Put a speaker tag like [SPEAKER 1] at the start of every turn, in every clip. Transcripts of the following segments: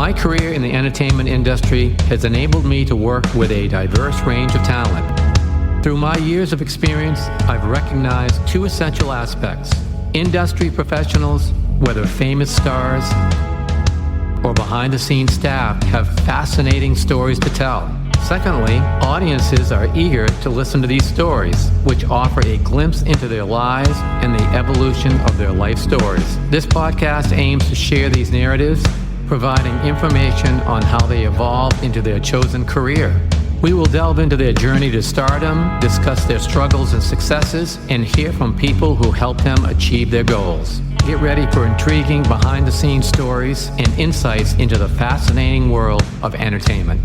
[SPEAKER 1] My career in the entertainment industry has enabled me to work with a diverse range of talent. Through my years of experience, I've recognized two essential aspects. Industry professionals, whether famous stars or behind-the-scenes staff, have fascinating stories to tell. Secondly, audiences are eager to listen to these stories, which offer a glimpse into their lives and the evolution of their life stories. This podcast aims to share these narratives, providing information on how they evolved into their chosen career. We will delve into their journey to stardom, discuss their struggles and successes, and hear from people who helped them achieve their goals. Get ready for intriguing behind-the-scenes stories and insights into the fascinating world of entertainment.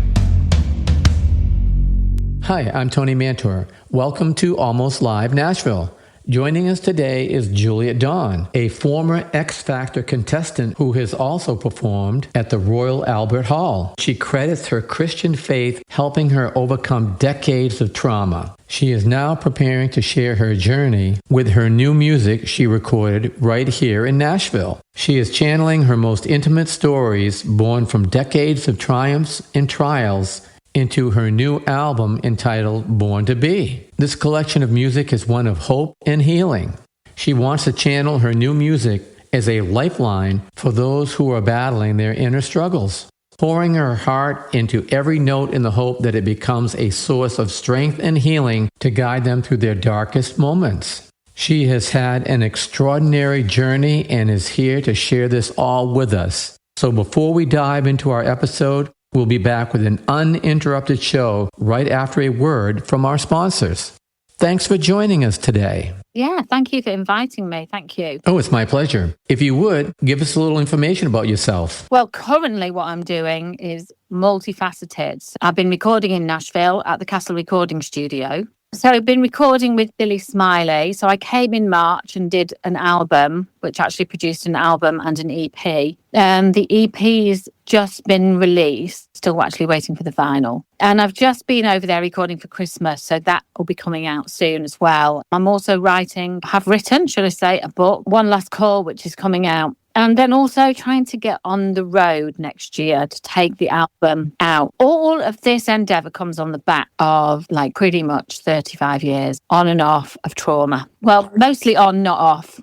[SPEAKER 1] Hi, I'm Tony Mantor. Welcome to Almost Live Nashville. Joining us today is Juliet Dawn, a former X Factor contestant who has also performed at the Royal Albert Hall. She credits her Christian faith helping her overcome decades of trauma. She is now preparing to share her journey with her new music she recorded right here in Nashville. She is channeling her most intimate stories born from decades of triumphs and trials into her new album entitled Born to Be. This collection of music is one of hope and healing. She wants to channel her new music as a lifeline for those who are battling their inner struggles, pouring her heart into every note in the hope that it becomes a source of strength and healing to guide them through their darkest moments. She has had an extraordinary journey and is here to share this all with us. So before we dive into our episode, we'll be back with an uninterrupted show right after a word from our sponsors. Thanks for joining us today.
[SPEAKER 2] Yeah, thank you for inviting me. Thank you.
[SPEAKER 1] Oh, it's my pleasure. If you would, give us a little information about yourself.
[SPEAKER 2] Well, currently what I'm doing is multifaceted. I've been recording in Nashville at the Castle Recording Studio. So I've been recording with Billy Smiley. So I came in March and did an album, which actually produced an album and an EP. The EP's just been released, still actually waiting for the vinyl. And I've just been over there recording for Christmas, so that will be coming out soon as well. I'm also have written, should I say, a book, One Last Call, which is coming out. And then also trying to get on the road next year to take the album out. All of this endeavour comes on the back of like pretty much 35 years on and off of trauma. Well, mostly on, not off.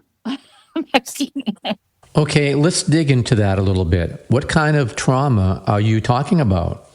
[SPEAKER 1] Okay, let's dig into that a little bit. What kind of trauma are you talking about?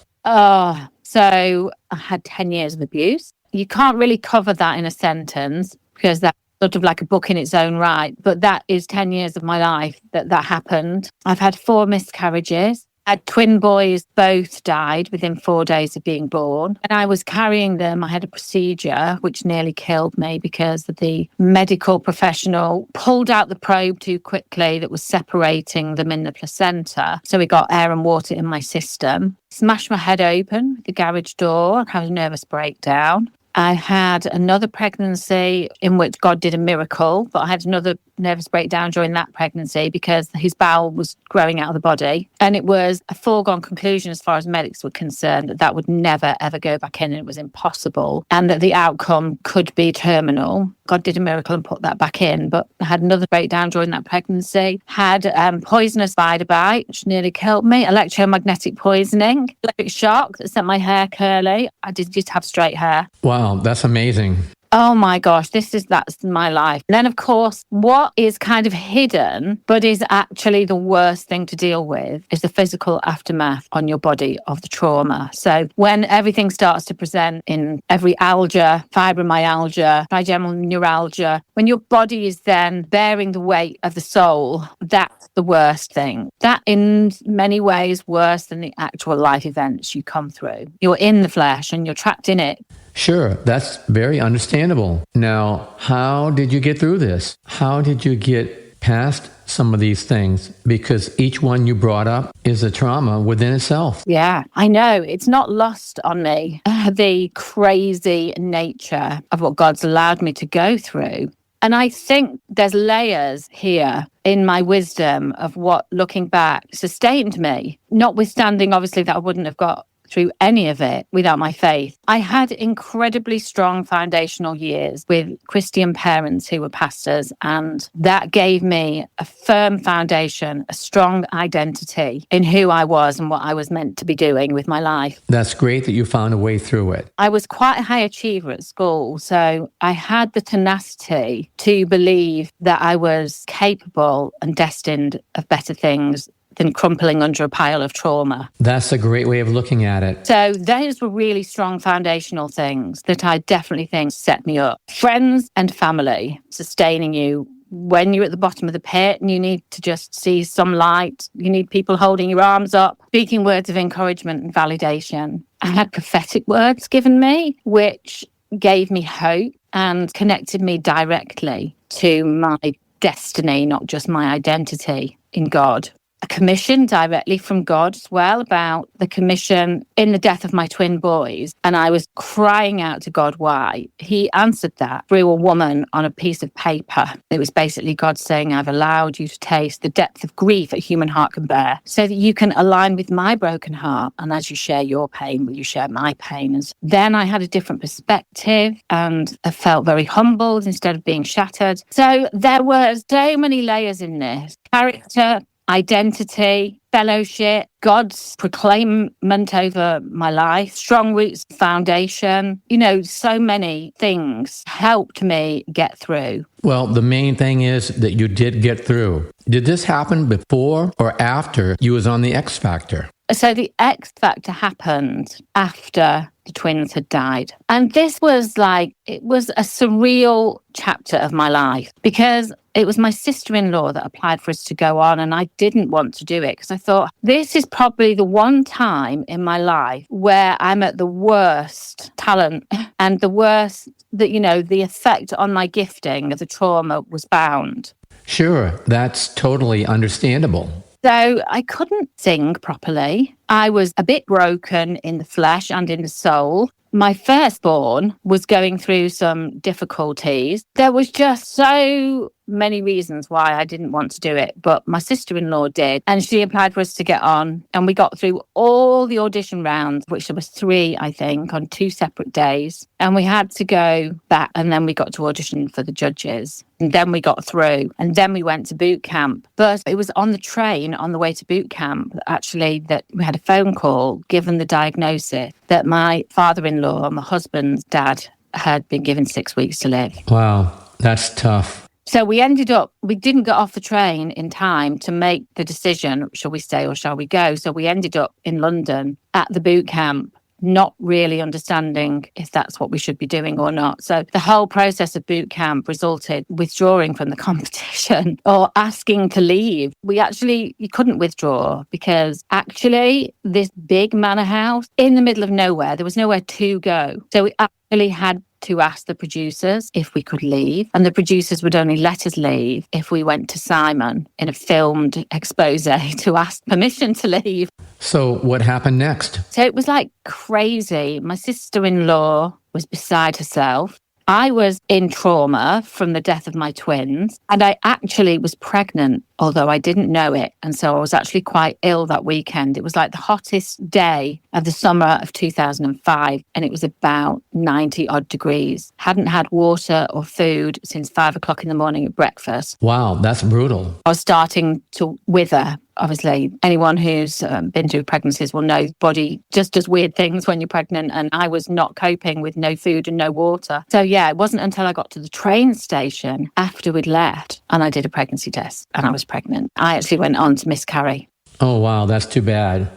[SPEAKER 2] So I had 10 years of abuse. You can't really cover that in a sentence because that's sort of like a book in its own right. But that is 10 years of my life that happened. I've had 4 miscarriages. I had twin boys, both died within 4 days of being born. And I was carrying them. I had a procedure which nearly killed me because the medical professional pulled out the probe too quickly that was separating them in the placenta. So we got air and water in my system. Smashed my head open with the garage door. I had a nervous breakdown. I had another pregnancy in which God did a miracle, but I had another nervous breakdown during that pregnancy because his bowel was growing out of the body. And it was a foregone conclusion as far as medics were concerned that would never, ever go back in and it was impossible and that the outcome could be terminal. God did a miracle and put that back in, but I had another breakdown during that pregnancy. Had poisonous spider bite, which nearly killed me. Electromagnetic poisoning, electric shock that sent my hair curly. I did just have straight hair.
[SPEAKER 1] Wow, that's amazing.
[SPEAKER 2] Oh my gosh, that's my life. And then, of course, what is kind of hidden, but is actually the worst thing to deal with is the physical aftermath on your body of the trauma. So when everything starts to present in every algia, fibromyalgia, trigeminal neuralgia, when your body is then bearing the weight of the soul, that's the worst thing. That in many ways worse than the actual life events you come through. You're in the flesh and you're trapped in it.
[SPEAKER 1] Sure, that's very understandable. Now, how did you get through this? How did you get past some of these things? Because each one you brought up is a trauma within itself.
[SPEAKER 2] Yeah, I know. It's not lost on me, the crazy nature of what God's allowed me to go through. And I think there's layers here in my wisdom of what, looking back, sustained me, notwithstanding, obviously, that I wouldn't have got through any of it without my faith. I had incredibly strong foundational years with Christian parents who were pastors, and that gave me a firm foundation, a strong identity in who I was and what I was meant to be doing with my life.
[SPEAKER 1] That's great that you found a way through it.
[SPEAKER 2] I was quite a high achiever at school, so I had the tenacity to believe that I was capable and destined of better things than crumpling under a pile of trauma.
[SPEAKER 1] That's a great way of looking at it.
[SPEAKER 2] So those were really strong foundational things that I definitely think set me up. Friends and family sustaining you when you're at the bottom of the pit and you need to just see some light. You need people holding your arms up, speaking words of encouragement and validation. I had prophetic words given me, which gave me hope and connected me directly to my destiny, not just my identity in God. A commission directly from God as well about the commission in the death of my twin boys. And I was crying out to God why. He answered that through a woman on a piece of paper. It was basically God saying, I've allowed you to taste the depth of grief a human heart can bear so that you can align with my broken heart. And as you share your pain, will you share my pain? And then I had a different perspective and I felt very humbled instead of being shattered. So there were so many layers in this. Character, identity, fellowship, God's proclaimment over my life, strong roots, foundation, so many things helped me get through.
[SPEAKER 1] Well, the main thing is that you did get through. Did this happen before or after you was on the X Factor?
[SPEAKER 2] So the X Factor happened after the twins had died. And this was it was a surreal chapter of my life because it was my sister-in-law that applied for us to go on, and I didn't want to do it because I thought this is probably the one time in my life where I'm at the worst talent and the worst that, the effect on my gifting of the trauma was bound.
[SPEAKER 1] Sure, that's totally understandable.
[SPEAKER 2] So I couldn't sing properly. I was a bit broken in the flesh and in the soul. My firstborn was going through some difficulties. There was just so many reasons why I didn't want to do it, but my sister-in-law did, and she applied for us to get on, and we got through all the audition rounds, which there was 3, I think, on 2 separate days, and we had to go back, and then we got to audition for the judges, and then we got through, and then we went to boot camp. But it was on the train on the way to boot camp, actually, that we had a phone call given the diagnosis that my father-in-law, my husband's dad, had been given 6 weeks to live.
[SPEAKER 1] Wow, that's tough.
[SPEAKER 2] So we didn't get off the train in time to make the decision, shall we stay or shall we go? So we ended up in London at the boot camp, not really understanding if that's what we should be doing or not. So the whole process of boot camp resulted withdrawing from the competition or asking to leave. You couldn't withdraw because actually this big manor house in the middle of nowhere, there was nowhere to go. So we actually had to ask the producers if we could leave, and the producers would only let us leave if we went to Simon in a filmed expose to ask permission to leave.
[SPEAKER 1] So what happened next?
[SPEAKER 2] So it was crazy. My sister-in-law was beside herself. I was in trauma from the death of my twins, and I actually was pregnant, although I didn't know it. And so I was actually quite ill that weekend. It was the hottest day of the summer of 2005, and it was about 90 odd degrees. Hadn't had water or food since 5 o'clock in the morning at breakfast.
[SPEAKER 1] Wow, that's brutal.
[SPEAKER 2] I was starting to wither. Obviously, anyone who's been through pregnancies will know body just does weird things when you're pregnant, and I was not coping with no food and no water. So yeah, it wasn't until I got to the train station after we'd left and I did a pregnancy test and I was pregnant. I actually went on to miscarry.
[SPEAKER 1] Oh wow, that's too bad.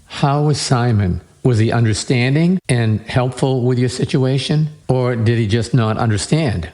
[SPEAKER 1] How was Simon? Was he understanding and helpful with your situation, or did he just not understand?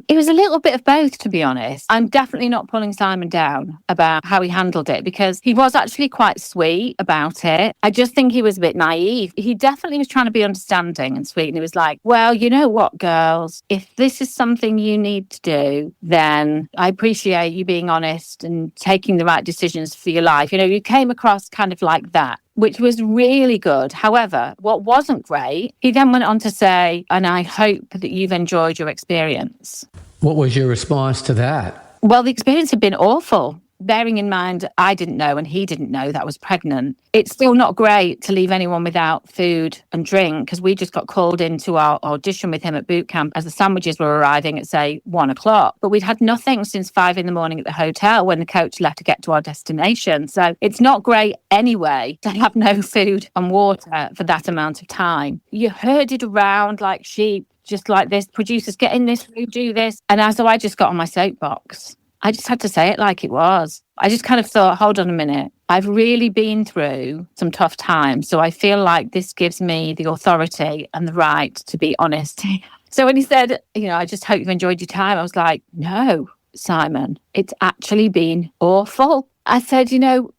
[SPEAKER 2] It was a little bit of both, to be honest. I'm definitely not pulling Simon down about how he handled it because he was actually quite sweet about it. I just think he was a bit naive. He definitely was trying to be understanding and sweet. And he was like, well, you know what, girls, if this is something you need to do, then I appreciate you being honest and taking the right decisions for your life. You came across kind of like that, which was really good. However, what wasn't great, he then went on to say, and I hope that you've enjoyed your experience.
[SPEAKER 1] What was your response to that?
[SPEAKER 2] Well, the experience had been awful. bearing in mind, I didn't know and he didn't know that I was pregnant. It's still not great to leave anyone without food and drink, because we just got called into our audition with him at boot camp as the sandwiches were arriving at, say, 1:00. But we'd had nothing since 5 a.m. at the hotel when the coach left to get to our destination. So it's not great anyway to have no food and water for that amount of time. You're herded around like sheep, just like this. Producers, get in this food, do this. And so I just got on my soapbox. I just had to say it like it was. I just kind of thought, hold on a minute. I've really been through some tough times. So I feel like this gives me the authority and the right to be honest. So when he said, I just hope you've enjoyed your time, I was like, no, Simon, it's actually been awful. I said,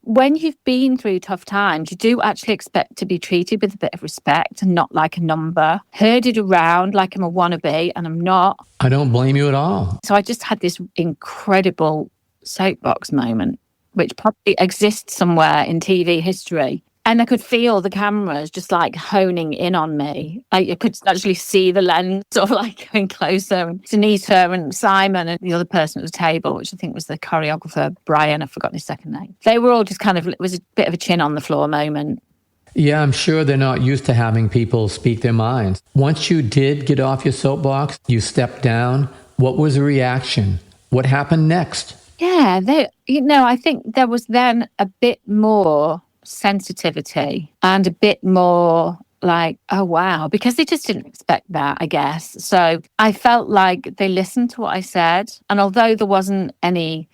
[SPEAKER 2] when you've been through tough times, you do actually expect to be treated with a bit of respect and not like a number, herded around like I'm a wannabe, and I'm not.
[SPEAKER 1] I don't blame you at all.
[SPEAKER 2] So I just had this incredible soapbox moment, which probably exists somewhere in TV history. And I could feel the cameras just like honing in on me. Like you could actually see the lens sort of like going closer. And Sunita and Simon and the other person at the table, which I think was the choreographer, Brian, I've forgotten his second name. They were all just it was a bit of a chin on the floor moment.
[SPEAKER 1] Yeah, I'm sure they're not used to having people speak their minds. Once you did get off your soapbox, you stepped down. What was the reaction? What happened next?
[SPEAKER 2] Yeah, I think there was then a bit more sensitivity and a bit more like, oh wow, because they just didn't expect that, I guess. So I felt like they listened to what I said, and although there wasn't really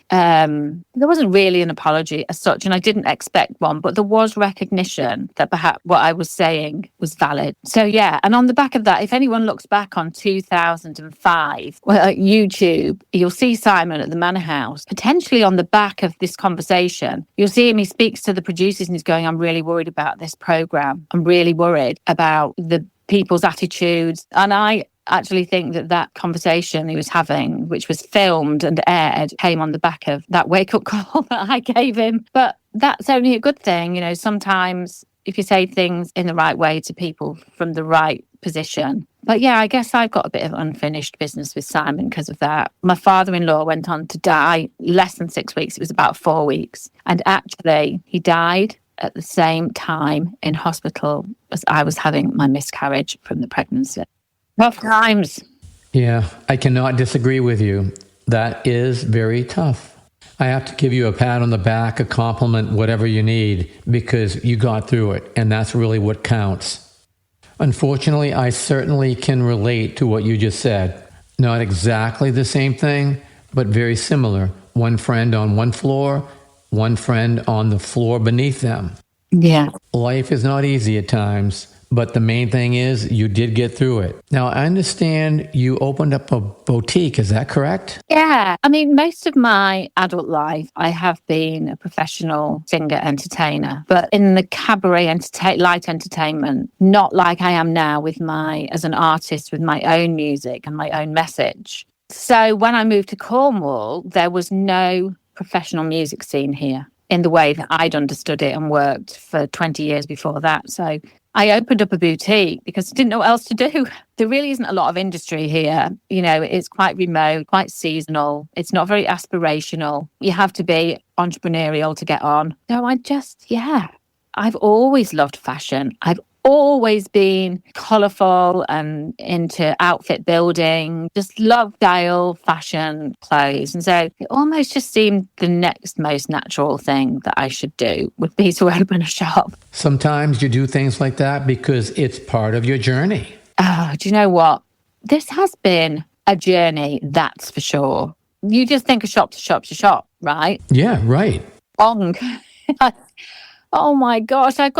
[SPEAKER 2] an apology as such, and I didn't expect one, but there was recognition that perhaps what I was saying was valid. So yeah, and on the back of that, if anyone looks back on 2005 at YouTube, you'll see Simon at the Manor House, potentially on the back of this conversation. You'll see him, he speaks to the producers and he's going, I'm really worried about this program. I'm really worried about the people's attitudes. And I actually think that conversation he was having, which was filmed and aired, came on the back of that wake-up call that I gave him. But that's only a good thing. Sometimes if you say things in the right way to people from the right position. But yeah, I guess I've got a bit of unfinished business with Simon because of that. My father-in-law went on to die less than 6 weeks. It was about 4 weeks. And actually, he died at the same time in hospital as I was having my miscarriage from the pregnancy. Tough times.
[SPEAKER 1] Yeah, I cannot disagree with you. That is very tough. I have to give you a pat on the back, a compliment, whatever you need, because you got through it, and that's really what counts. Unfortunately, I certainly can relate to what you just said. Not exactly the same thing, but very similar. One friend on one floor, one friend on the floor beneath them.
[SPEAKER 2] Yeah.
[SPEAKER 1] Life is not easy at times, but the main thing is you did get through it. Now, I understand you opened up a boutique. Is that correct?
[SPEAKER 2] Yeah. I mean, most of my adult life, I have been a professional singer entertainer, but in the cabaret light entertainment, not like I am now as an artist with my own music and my own message. So when I moved to Cornwall, there was no professional music scene here in the way that I'd understood it and worked for 20 years before that. So I opened up a boutique because I didn't know what else to do. There really isn't a lot of industry here. It's quite remote, quite seasonal. It's not very aspirational. You have to be entrepreneurial to get on. So I've always loved fashion. I've always been colourful and into outfit building, just love style, fashion, clothes. And so it almost just seemed the next most natural thing that I should do would be to open a shop.
[SPEAKER 1] Sometimes you do things like that because it's part of your journey.
[SPEAKER 2] Oh, do you know what? This has been a journey, that's for sure. You just think a shop to shop to shop, right?
[SPEAKER 1] Yeah, right.
[SPEAKER 2] Bong. Oh my gosh, I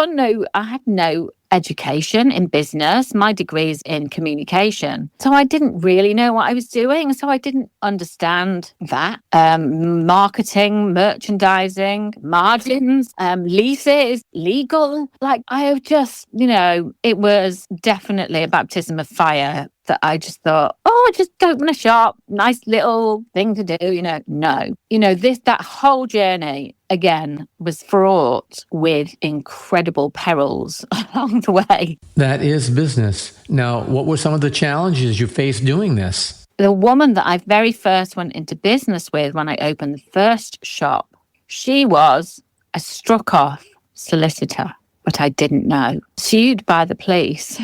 [SPEAKER 2] had no education in business. My degree is in communication. So I didn't really know what I was doing. So I didn't understand that. Marketing, merchandising, margins, leases, legal. Like I have just, it was definitely a baptism of fire that I just thought, just open a shop, nice little thing to do, No. That whole journey, again, was fraught with incredible perils along the way.
[SPEAKER 1] That is business. Now, what were some of the challenges you faced doing this?
[SPEAKER 2] The woman that I very first went into business with when I opened the first shop, She was a struck-off solicitor, but I didn't know. Sued by the police.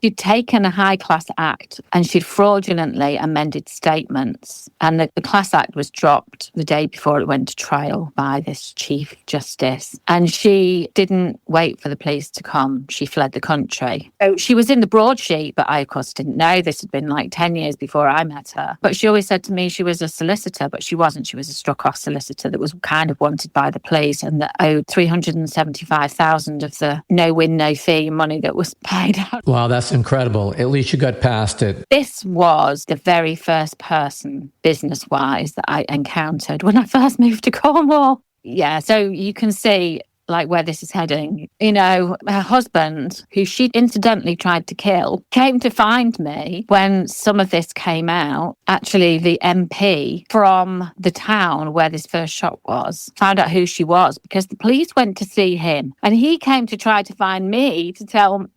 [SPEAKER 2] She'd taken a high-class act and she'd fraudulently amended statements. And the class act was dropped the day before it went to trial by this Chief Justice. And she didn't wait for the police to come. She fled the country. So she was in the broadsheet, but I, of course, didn't know. This had been like 10 years before I met her. But she always said to me she was a solicitor, but she wasn't. She was a struck-off solicitor that was kind of wanted by the police and that owed $375,000 of the no-win, no-fee money that was paid out.
[SPEAKER 1] Wow, that's incredible. At least you got past it.
[SPEAKER 2] This was the very first person, business-wise, that I encountered when I first moved to Cornwall. Yeah, so you can see like where this is heading. You know, her husband, who she incidentally tried to kill, came to find me when some of this came out. Actually, the MP from the town where this first shop was found out who she was because the police went to see him and he came to try to find me to tell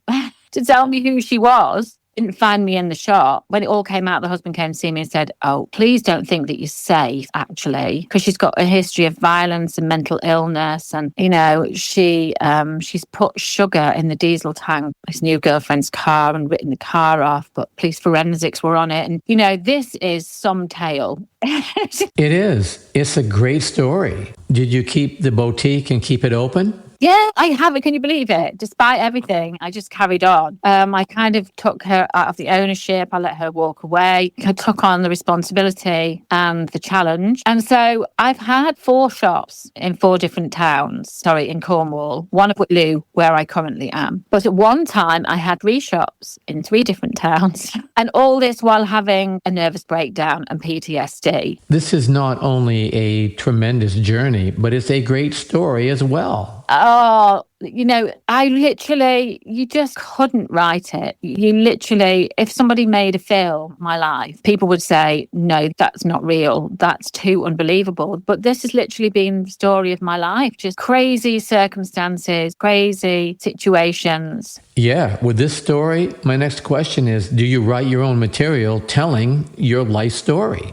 [SPEAKER 2] me who she was. Didn't find me in the shop. When it all came out, the husband came to see me and said, oh, please don't think that you're safe, actually, because she's got a history of violence and mental illness. And, you know, she's put sugar in the diesel tank, his new girlfriend's car, and written the car off, but police forensics were on it. And, you know, this is some tale.
[SPEAKER 1] It is. It's a great story. Did you keep the boutique and keep it open?
[SPEAKER 2] Yeah, I have it. Can you believe it? Despite everything, I just carried on. I kind of took her out of the ownership. I let her walk away. I took on the responsibility and the challenge. And so I've had 4 shops in 4 different towns, in Cornwall, one of which where I currently am. But at one time, I had 3 shops in 3 different towns. And all this while having a nervous breakdown and PTSD.
[SPEAKER 1] This is not only a tremendous journey, but it's a great story as well.
[SPEAKER 2] Oh, you know, you just couldn't write it. You literally, if somebody made a film, my life, people would say, no, that's not real. That's too unbelievable. But this has literally been the story of my life. Just crazy circumstances, crazy situations.
[SPEAKER 1] Yeah. With this story, my next question is, do you write your own material telling your life story?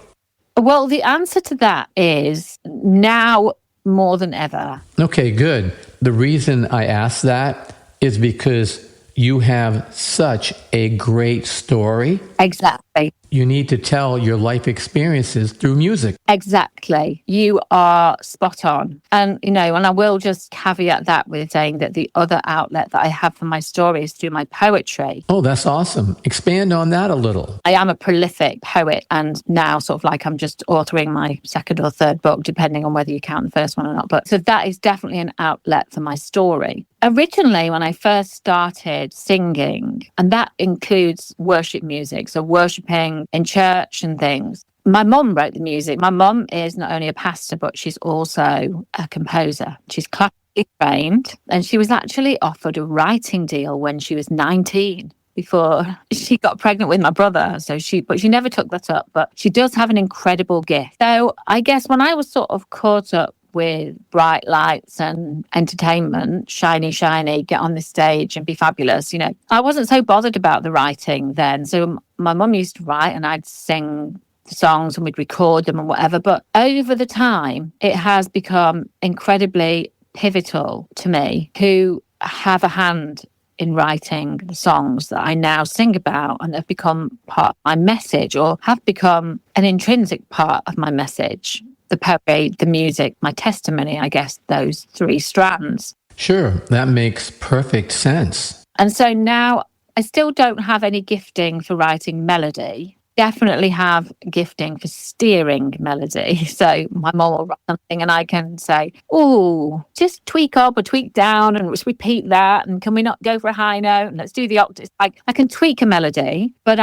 [SPEAKER 2] Well, the answer to that is now more than ever.
[SPEAKER 1] Okay, good. The reason I ask that is because you have such a great story.
[SPEAKER 2] Exactly.
[SPEAKER 1] You need to tell your life experiences through music.
[SPEAKER 2] Exactly. You are spot on. And, you know, and I will just caveat that with saying that the other outlet that I have for my story is through my poetry.
[SPEAKER 1] Oh, that's awesome. Expand on that a little.
[SPEAKER 2] I am a prolific poet, and now I'm just authoring my 2nd or 3rd book, depending on whether you count the first one or not. But so that is definitely an outlet for my story. Originally, when I first started singing, and that includes worship music, so worshipping in church and things, my mum wrote the music. My mum is not only a pastor, but she's also a composer. She's classically trained, and she was actually offered a writing deal when she was 19 before she got pregnant with my brother. But she never took that up. But she does have an incredible gift. So I guess when I was sort of caught up with bright lights and entertainment, shiny, get on the stage and be fabulous, you know, I wasn't so bothered about the writing then. So my mum used to write and I'd sing the songs and we'd record them and whatever. But over the time, it has become incredibly pivotal to me to have a hand in writing the songs that I now sing about and have become part of my message, or have become an intrinsic part of my message. The poetry, the music, my testimony, I guess, those 3 strands.
[SPEAKER 1] Sure, that makes perfect sense.
[SPEAKER 2] And so now I still don't have any gifting for writing melody. Definitely have gifting for steering melody. So my mum will write something and I can say, oh, just tweak up or tweak down and just repeat that. And can we not go for a high note? And let's do the octaves. I can tweak a melody, but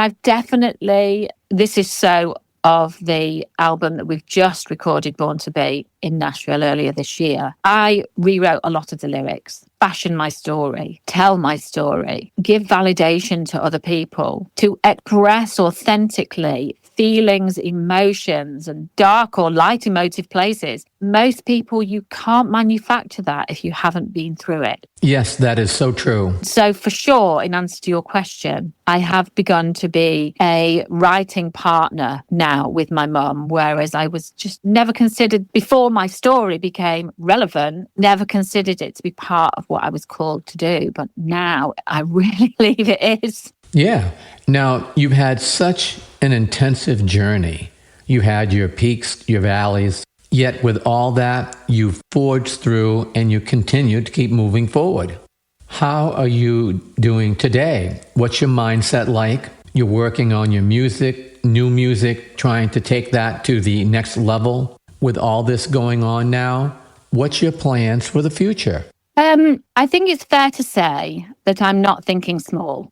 [SPEAKER 2] this is so of the album that we've just recorded, Born to Be, in Nashville earlier this year. I rewrote a lot of the lyrics, fashion my story, tell my story, give validation to other people, to express authentically feelings, emotions, and dark or light emotive places, most people, you can't manufacture that if you haven't been through it.
[SPEAKER 1] Yes, that is so true.
[SPEAKER 2] So for sure, in answer to your question, I have begun to be a writing partner now with my mum, whereas I was just never considered, before my story became relevant, never considered it to be part of what I was called to do. But now I really believe it is.
[SPEAKER 1] Yeah. Now, you've had such an intensive journey. You had your peaks, your valleys, yet with all that, you've forged through and you continue to keep moving forward. How are you doing today? What's your mindset like? You're working on your music, new music, trying to take that to the next level. With all this going on now, what's your plans for the future?
[SPEAKER 2] I think it's fair to say that I'm not thinking small.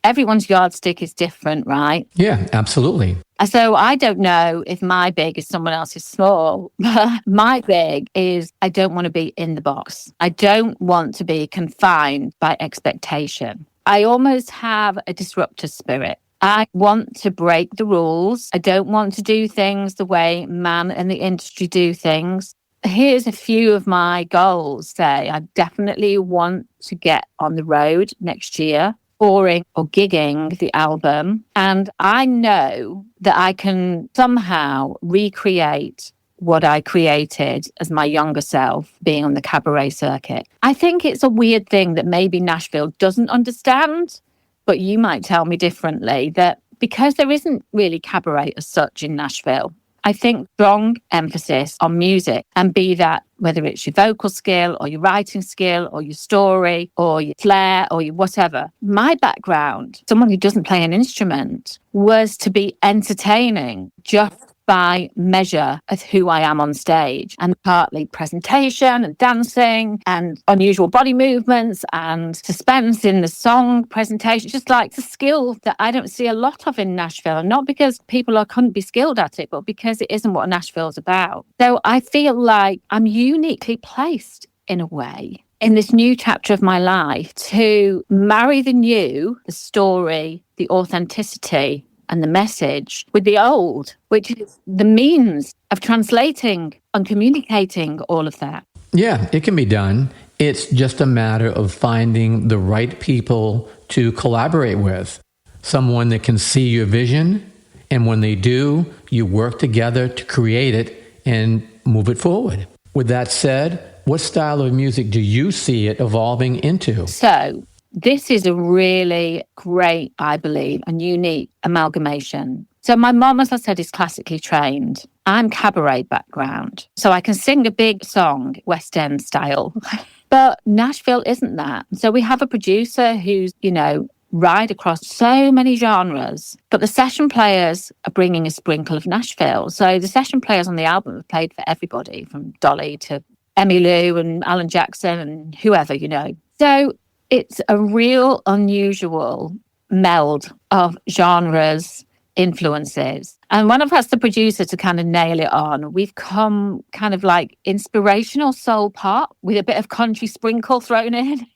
[SPEAKER 2] Everyone's yardstick is different, right?
[SPEAKER 1] Yeah, absolutely.
[SPEAKER 2] So I don't know if my big is someone else's small. My big is I don't want to be in the box. I don't want to be confined by expectation. I almost have a disruptor spirit. I want to break the rules. I don't want to do things the way man and the industry do things. Here's a few of my goals. I definitely want to get on the road next year, touring or gigging the album. And I know that I can somehow recreate what I created as my younger self being on the cabaret circuit. I think it's a weird thing that maybe Nashville doesn't understand, but you might tell me differently, that because there isn't really cabaret as such in Nashville, I think strong emphasis on music, and be that whether it's your vocal skill or your writing skill or your story or your flair or your whatever. My background, someone who doesn't play an instrument, was to be entertaining just by measure of who I am on stage, and partly presentation and dancing and unusual body movements and suspense in the song presentation, just like the skill that I don't see a lot of in Nashville. Not because people couldn't be skilled at it, but because it isn't what Nashville's about. So I feel like I'm uniquely placed in a way in this new chapter of my life to marry the new, the story, the authenticity, and the message with the old, which is the means of translating and communicating all of that.
[SPEAKER 1] Yeah, it can be done. It's just a matter of finding the right people to collaborate with. Someone that can see your vision, and when they do, you work together to create it and move it forward. With that said, what style of music do you see it evolving into?
[SPEAKER 2] So, this is a really great, I believe, and unique amalgamation. So my mom, as I said, is classically trained. I'm cabaret background, so I can sing a big song, West End style. But Nashville isn't that. So we have a producer who's, ride across so many genres, but the session players are bringing a sprinkle of Nashville. So the session players on the album have played for everybody, from Dolly to Emmylou and Alan Jackson and whoever, So it's a real unusual meld of genres, influences. And when I've asked the producer to kind of nail it on, we've come kind of like inspirational soul pop with a bit of country sprinkle thrown in.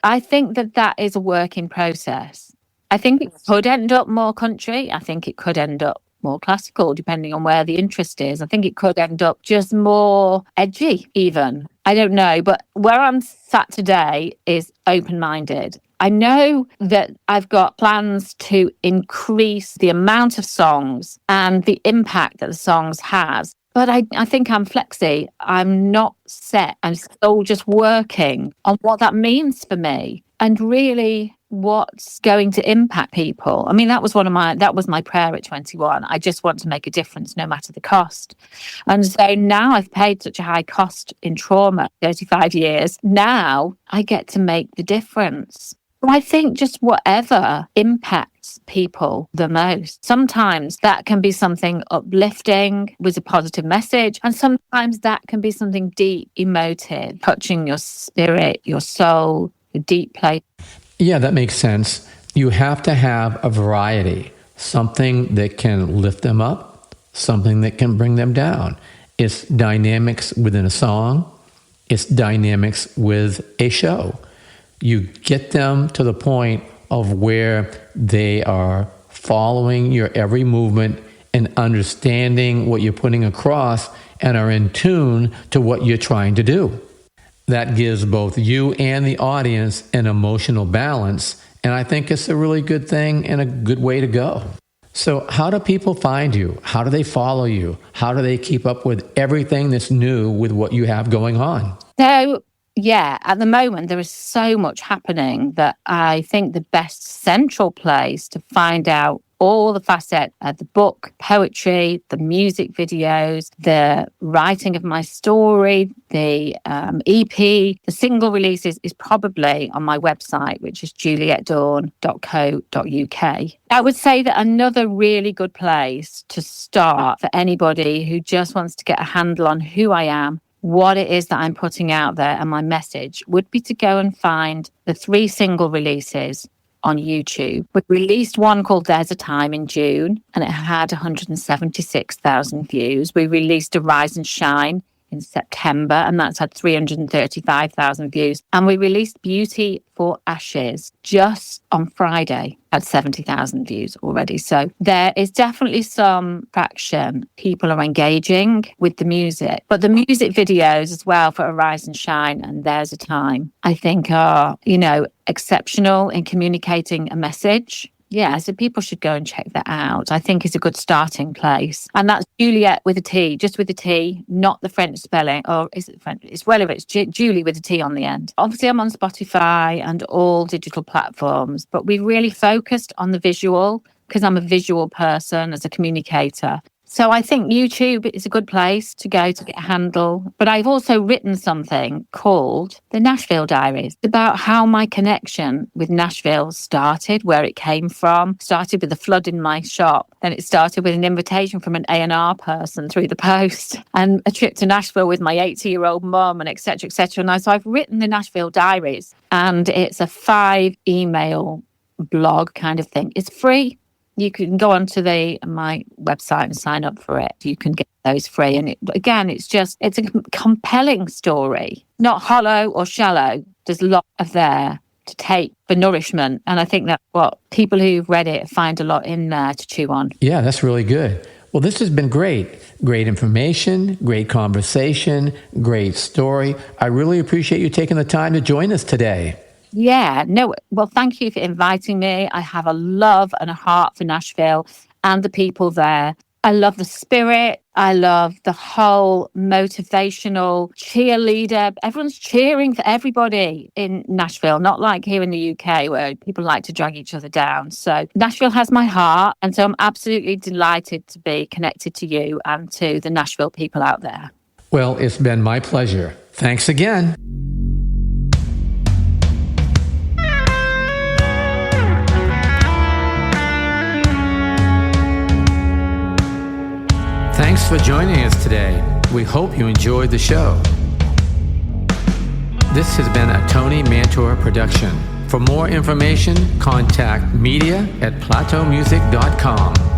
[SPEAKER 2] I think that is a work in process. I think it could end up more country. I think it could end up more classical, depending on where the interest is. I think it could end up just more edgy, even. I don't know. But where I'm sat today is open-minded. I know that I've got plans to increase the amount of songs and the impact that the songs has. But I think I'm flexy. I'm not set. I'm still just working on what that means for me and really what's going to impact people. I mean, that was my prayer at 21. I just want to make a difference no matter the cost. And so now I've paid such a high cost in trauma, 35 years. Now I get to make the difference. I think just whatever impacts people the most. Sometimes that can be something uplifting with a positive message, and sometimes that can be something deep, emotive, touching your spirit, your soul, your deep place.
[SPEAKER 1] Yeah, that makes sense. You have to have a variety, something that can lift them up, something that can bring them down. It's dynamics within a song. It's dynamics with a show. You get them to the point of where they are following your every movement and understanding what you're putting across and are in tune to what you're trying to do. That gives both you and the audience an emotional balance, and I think it's a really good thing and a good way to go. So how do people find you? How do they follow you? How do they keep up with everything that's new with what you have going on?
[SPEAKER 2] So, yeah, at the moment, there is so much happening that I think the best central place to find out all the facets of the book, poetry, the music videos, the writing of my story, the EP, the single releases is probably on my website, which is julietdawn.co.uk. I would say that another really good place to start for anybody who just wants to get a handle on who I am, what it is that I'm putting out there and my message would be to go and find the 3 single releases on YouTube. We released one called There's a Time in June, and it had 176,000 views. We released Arise and Shine in September, and that's had 335,000 views. And we released Beauty for Ashes just on Friday at 70,000 views already. So there is definitely some traction. People are engaging with the music, but the music videos as well for Arise and Shine and There's a Time, I think are, exceptional in communicating a message. Yeah, so people should go and check that out. I think it's a good starting place. And that's Juliet with a T, just with a T, not the French spelling. Or is it French? It's whatever, it's Julie with a T on the end. Obviously, I'm on Spotify and all digital platforms, but we really focused on the visual because I'm a visual person as a communicator. So I think YouTube is a good place to go to get a handle. But I've also written something called The Nashville Diaries, about how my connection with Nashville started, where it came from. Started with a flood in my shop. Then it started with an invitation from an A&R person through the post and a trip to Nashville with my 80-year-old mum and et cetera, et cetera. And so I've written The Nashville Diaries, and it's a 5-email blog kind of thing. It's free. You can go onto my website and sign up for it. You can get those free. And it's a compelling story, not hollow or shallow. There's a lot of there to take for nourishment. And I think that's what people who've read it find a lot in there to chew on.
[SPEAKER 1] Yeah, that's really good. Well, this has been great. Great information, great conversation, great story. I really appreciate you taking the time to join us today.
[SPEAKER 2] Yeah, no, well, thank you for inviting me. I have a love and a heart for Nashville and the people there. I love the spirit. I love the whole motivational cheerleader. Everyone's cheering for everybody in Nashville, not like here in the UK where people like to drag each other down. So Nashville has my heart. And so I'm absolutely delighted to be connected to you and to the Nashville people out there.
[SPEAKER 1] Well, it's been my pleasure. Thanks again. Thanks for joining us today. We hope you enjoyed the show. This has been a Tony Mantor production. For more information, contact media@plateaumusic.com.